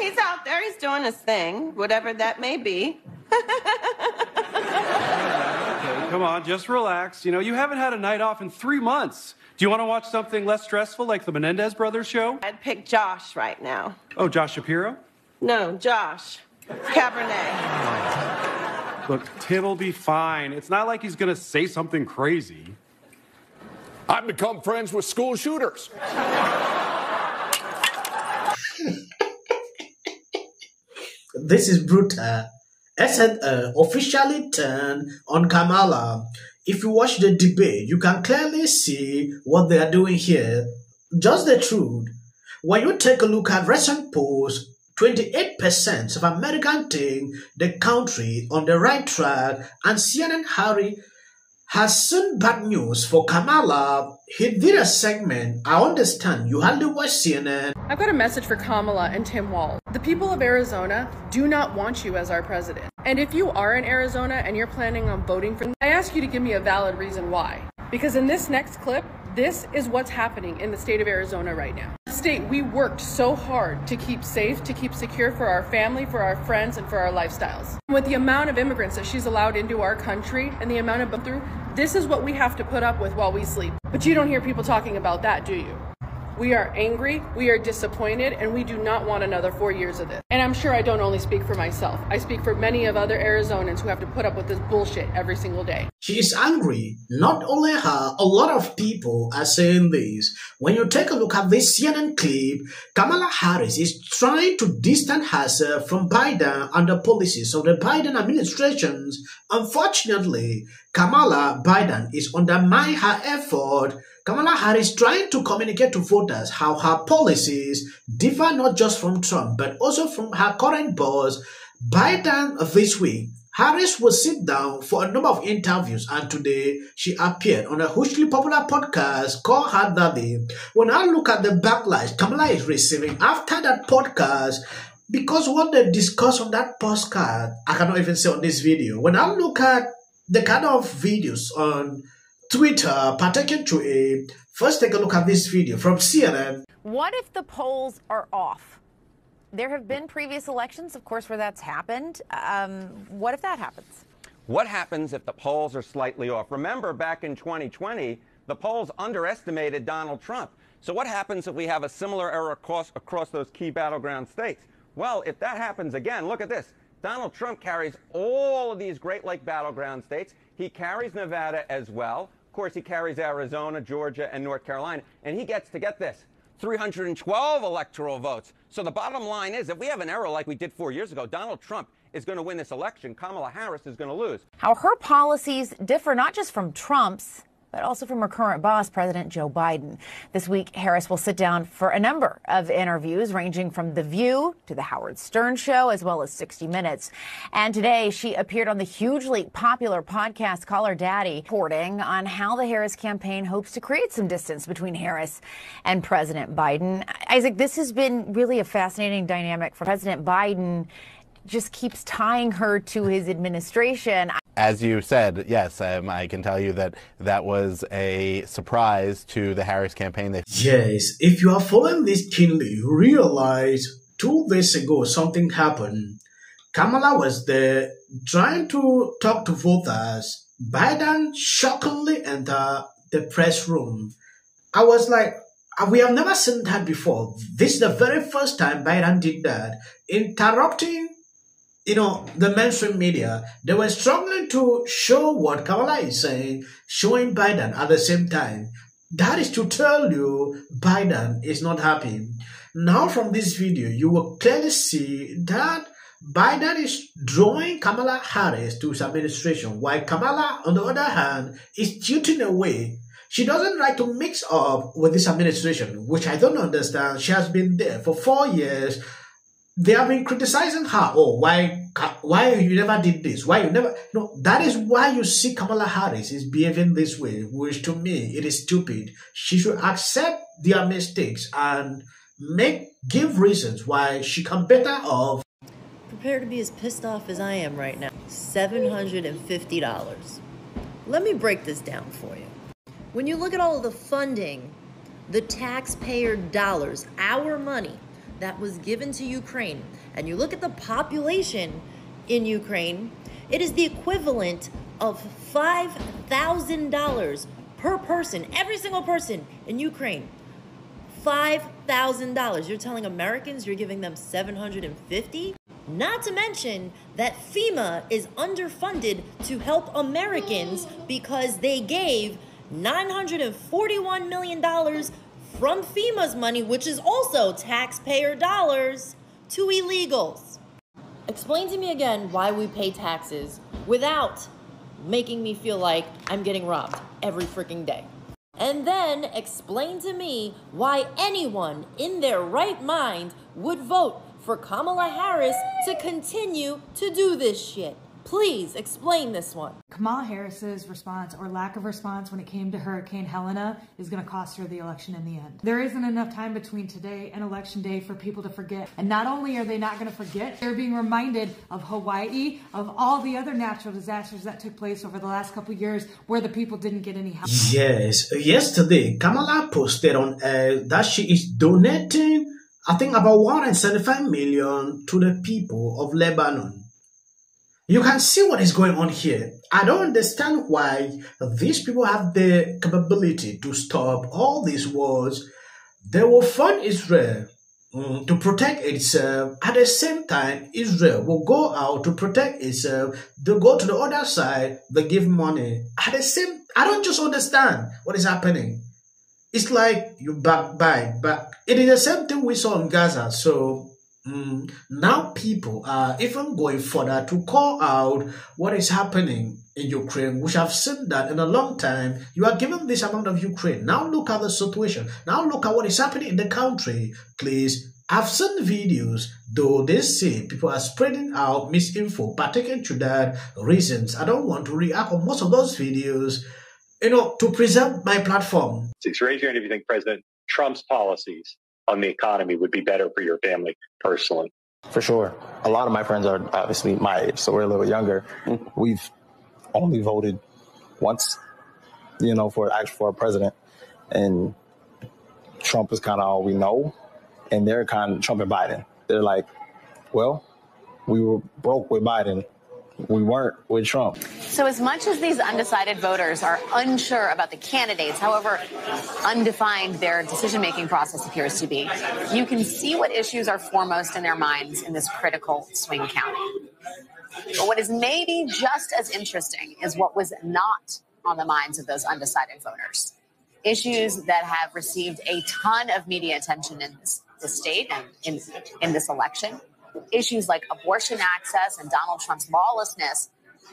he's out there. He's doing his thing, whatever that may be. Okay, come on, just relax. You know, you haven't had a night off in 3 months. Do you want to watch something less stressful like the Menendez Brothers show? I'd pick Josh right now. Oh, Josh Shapiro? No, Josh. Cabernet. Look, Tim will be fine. It's not like he's going to say something crazy. I've become friends with school shooters. This is brutal. SNL officially turned on Kamala. If you watch the debate, you can clearly see what they are doing here. Just the truth. When you take a look at recent polls, 28% of Americans think the country on the right track, and CNN Harry has seen bad news for Kamala. He did a segment. I understand you hardly watch CNN. I've got a message for Kamala and Tim Walz. The people of Arizona do not want you as our president. And if you are in Arizona and you're planning on voting for them, I ask you to give me a valid reason why. Because in this next clip, this is what's happening in the state of Arizona right now. State, we worked so hard to keep safe, to keep secure for our family, for our friends, and for our lifestyles. With the amount of immigrants that she's allowed into our country and the amount of through, this is what we have to put up with while we sleep. But you don't hear people talking about that, do you? We are angry, we are disappointed, and we do not want another 4 years of this. And I'm sure I don't only speak for myself. I speak for many of other Arizonans who have to put up with this bullshit every single day. She is angry. Not only her, a lot of people are saying this. When you take a look at this CNN clip, Kamala Harris is trying to distance herself from Biden and the policies of the Biden administrations. Unfortunately, Kamala Biden is undermining her effort. Kamala Harris trying to communicate to voters how her policies differ not just from Trump, but also from her current boss, Biden. This week, Harris will sit down for a number of interviews, and today she appeared on a hugely popular podcast called Her Daddy. When I look at the backlash Kamala is receiving after that podcast, because what they discuss on that postcard, I cannot even say on this video. When I look at the kind of videos on Twitter pertaining to it, first take a look at this video from CNN. What if the polls are off? There have been previous elections, of course, where that's happened. What if that happens? What happens if the polls are slightly off? Remember, back in 2020, the polls underestimated Donald Trump. So what happens if we have a similar error across those key battleground states? Well, if that happens again, look at this. Donald Trump carries all of these Great Lake battleground states. He carries Nevada as well. Of course, he carries Arizona, Georgia, and North Carolina. And he gets to get this. 312 electoral votes. So the bottom line is, if we have an error like we did 4 years ago, Donald Trump is going to win this election. Kamala Harris is going to lose. How her policies differ not just from Trump's, but also from her current boss, President Joe Biden. This week, Harris will sit down for a number of interviews ranging from The View to The Howard Stern Show, as well as 60 Minutes. And today, she appeared on the hugely popular podcast Call Her Daddy, reporting on how the Harris campaign hopes to create some distance between Harris and President Biden. Isaac, this has been really a fascinating dynamic for President Biden. Just keeps tying her to his administration. As you said, yes, I can tell you that that was a surprise to the Harris campaign. Yes, if you are following this keenly, you realize 2 days ago something happened. Kamala was there trying to talk to voters. Biden shockingly entered the press room. I was like, we have never seen that before. This is the very first time Biden did that, interrupting the mainstream media. They were struggling to show what Kamala is saying, showing Biden at the same time. That is to tell you Biden is not happy. Now from this video, you will clearly see that Biden is drawing Kamala Harris to his administration, while Kamala, on the other hand, is tilting away. She doesn't like to mix up with this administration, which I don't understand. She has been there for 4 years. They have been criticizing her. Oh, why you never did this? Why you never? No, that is why you see Kamala Harris is behaving this way, which to me, it is stupid. She should accept their mistakes and give reasons why she can better off. Prepare to be as pissed off as I am right now. $750. Let me break this down for you. When you look at all of the funding, the taxpayer dollars, our money, that was given to Ukraine, and you look at the population in Ukraine, it is the equivalent of $5,000 per person, every single person in Ukraine. $5,000. You're telling Americans you're giving them $750? Not to mention that FEMA is underfunded to help Americans because they gave $941 million from FEMA's money, which is also taxpayer dollars, to illegals. Explain to me again why we pay taxes without making me feel like I'm getting robbed every freaking day. And then explain to me why anyone in their right mind would vote for Kamala Harris to continue to do this shit. Please explain this one. Kamala Harris's response or lack of response when it came to Hurricane Helena is going to cost her the election in the end. There isn't enough time between today and Election Day for people to forget. And not only are they not going to forget, they're being reminded of Hawaii, of all the other natural disasters that took place over the last couple of years where the people didn't get any help. Yes, yesterday Kamala posted on that she is donating, I think, about 175 million to the people of Lebanon. You can see what is going on here. I don't understand why these people have the capability to stop all these wars. They will fund Israel to protect itself. At the same time, Israel will go out to protect itself. They go to the other side, they give money. At the same, I don't just understand what is happening. It's like you backbite, but it is the same thing we saw in Gaza. So now people are even going further to call out what is happening in Ukraine, which I've seen that in a long time. You are given this amount of Ukraine. Now look at the situation. Now look at what is happening in the country. Please, I've seen videos, though they say people are spreading out misinfo, particularly to that reasons. I don't want to react on most of those videos, to preserve my platform. Raise your hand if you think President Trump's policies on the economy would be better for your family personally. For sure. A lot of my friends are obviously my age, so we're a little younger. We've only voted once, for a president. And Trump is kind of all we know. And they're kind of Trump and Biden. They're like, well, we were broke with Biden. We weren't with Trump. So as much as these undecided voters are unsure about the candidates, however undefined their decision-making process appears to be, you can see what issues are foremost in their minds in this critical swing county. But what is maybe just as interesting is what was not on the minds of those undecided voters. Issues that have received a ton of media attention in this state and in this election. Issues like abortion access and Donald Trump's lawlessness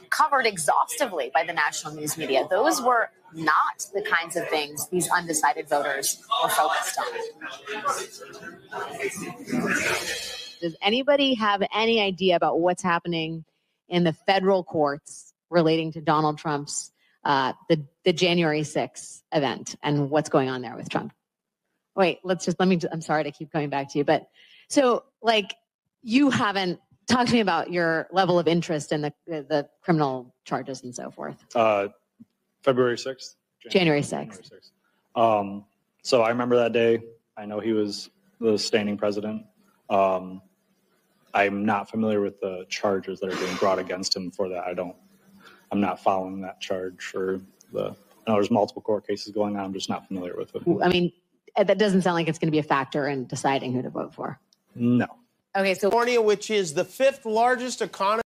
covered exhaustively by the national news media. Those were not the kinds of things these undecided voters were focused on. Does anybody have any idea about what's happening in the federal courts relating to Donald Trump's the January 6th event and what's going on there with Trump? Wait, I'm sorry to keep going back to you, but so you haven't talked to me about your level of interest in the criminal charges and so forth. February 6th? January 6th. So I remember that day. I know he was the standing president. I'm not familiar with the charges that are being brought against him for that. I'm not following that charge I know there's multiple court cases going on. I'm just not familiar with it. I mean, that doesn't sound like it's going to be a factor in deciding who to vote for. No. Okay, so California, which is the 5th largest economy